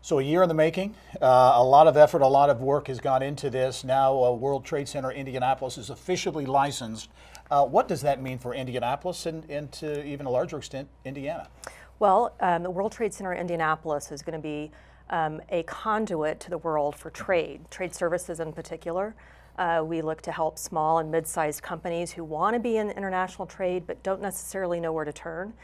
So a year in the making, a lot of effort, a lot of work has gone into this. Now World Trade Center Indianapolis is officially licensed. What does that mean for Indianapolis and to even a larger extent, Indiana? Well, the World Trade Center Indianapolis is going to be a conduit to the world for trade services in particular. We look to help small and mid-sized companies who want to be in international trade but don't necessarily know where to turn.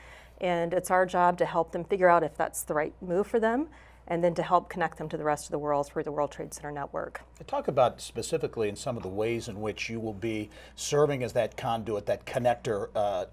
And it's our job to help them figure out if that's the right move for them, and then to help connect them to the rest of the world through the World Trade Center network. Talk about specifically in some of the ways in which you will be serving as that conduit, that connector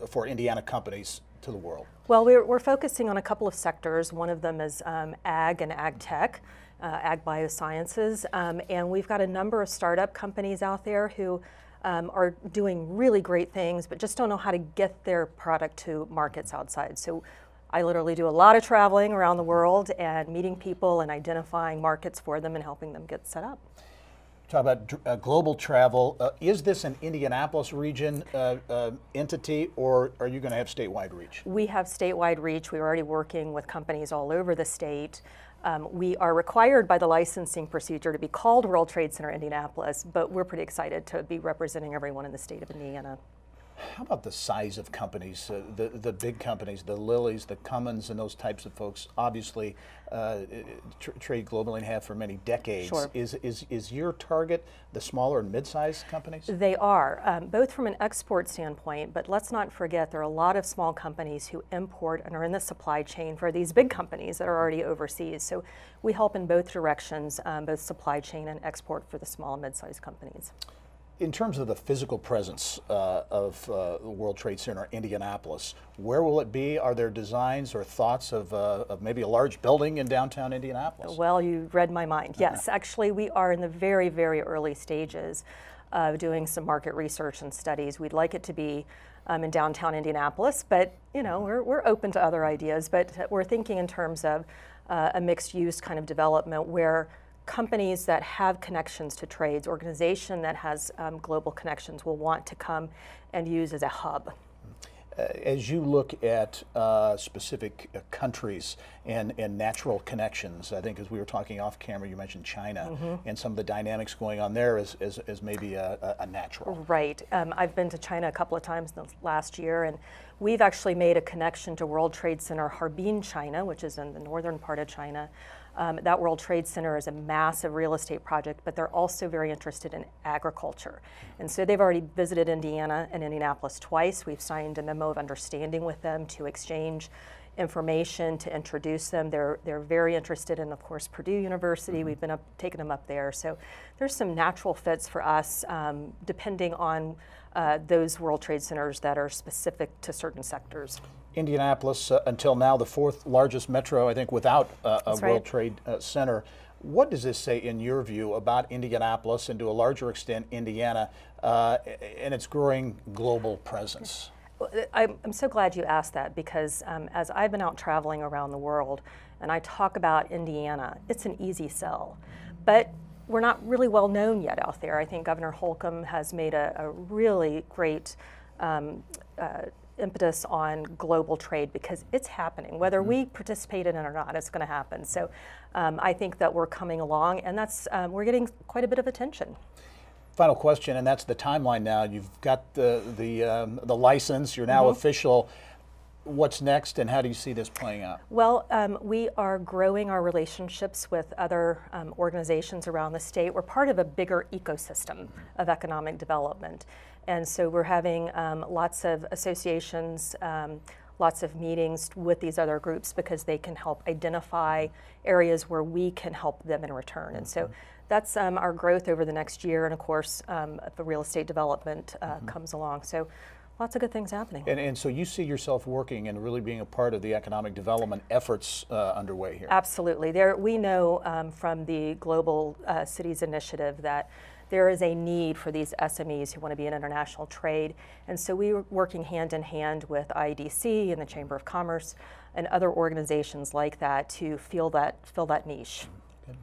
for Indiana companies to the world. Well, we're focusing on a couple of sectors. One of them is ag and ag tech, ag biosciences, and we've got a number of startup companies out there who are doing really great things, but just don't know how to get their product to markets outside. So I literally do a lot of traveling around the world and meeting people and identifying markets for them and helping them get set up. Talk about global travel. Is this an Indianapolis region entity, or are you going to have statewide reach? We have statewide reach. We're already working with companies all over the state. We are required by the licensing procedure to be called World Trade Center Indianapolis, but we're pretty excited to be representing everyone in the state of Indiana. How about the size of companies, the big companies, the Lillys, the Cummins, and those types of folks? Obviously, trade globally and have for many decades. Sure. Is your target the smaller and mid-sized companies? They are, both from an export standpoint, but let's not forget there are a lot of small companies who import and are in the supply chain for these big companies that are already overseas. So we help in both directions, both supply chain and export for the small and mid-sized companies. In terms of the physical presence of the World Trade Center Indianapolis, where will it be? Are there designs or thoughts of maybe a large building in downtown Indianapolis? Well, you read my mind. Yes, actually we are in the very, very early stages of doing some market research and studies. We'd like it to be in downtown Indianapolis, but you know, we're open to other ideas, but we're thinking in terms of a mixed use kind of development where companies that have connections to trades, organization that has global connections will want to come and use as a hub. As you look at specific countries and natural connections, I think as we were talking off camera, you mentioned China and some of the dynamics going on there as maybe a natural. Right. I've been to China a couple of times in the last year, and we've actually made a connection to World Trade Center Harbin, China, which is in the northern part of China. That World Trade Center is a massive real estate project, but they're also very interested in agriculture. And so they've already visited Indiana and Indianapolis twice. We've signed a memo of understanding with them to exchange information, to introduce them. They're very interested in, of course, Purdue University. We've been taking them up there. So there's some natural fits for us, depending on those World Trade Centers that are specific to certain sectors. Indianapolis, until now, the fourth largest metro, I think, without a World Trade Center. What does this say, in your view, about Indianapolis and to a larger extent Indiana and its growing global presence? I'm so glad you asked that, because as I've been out traveling around the world and I talk about Indiana, it's an easy sell. But we're not really well known yet out there. I think Governor Holcomb has made a really great impetus on global trade, because it's happening. Whether we participate in it or not, it's going to happen. So I think that we're coming along, and that's we're getting quite a bit of attention. Final question, and that's the timeline now. You've got the license, you're now official. What's next, and how do you see this playing out? Well, we are growing our relationships with other organizations around the state. We're part of a bigger ecosystem of economic development. And so we're having lots of associations, lots of meetings with these other groups, because they can help identify areas where we can help them in return. And so that's our growth over the next year. And of course, the real estate development comes along. So lots of good things happening. And so you see yourself working and really being a part of the economic development efforts underway here? Absolutely. We know from the Global Cities Initiative that there is a need for these SMEs who want to be in international trade. And so we were working hand in hand with IDC and the Chamber of Commerce and other organizations like that to fill that niche.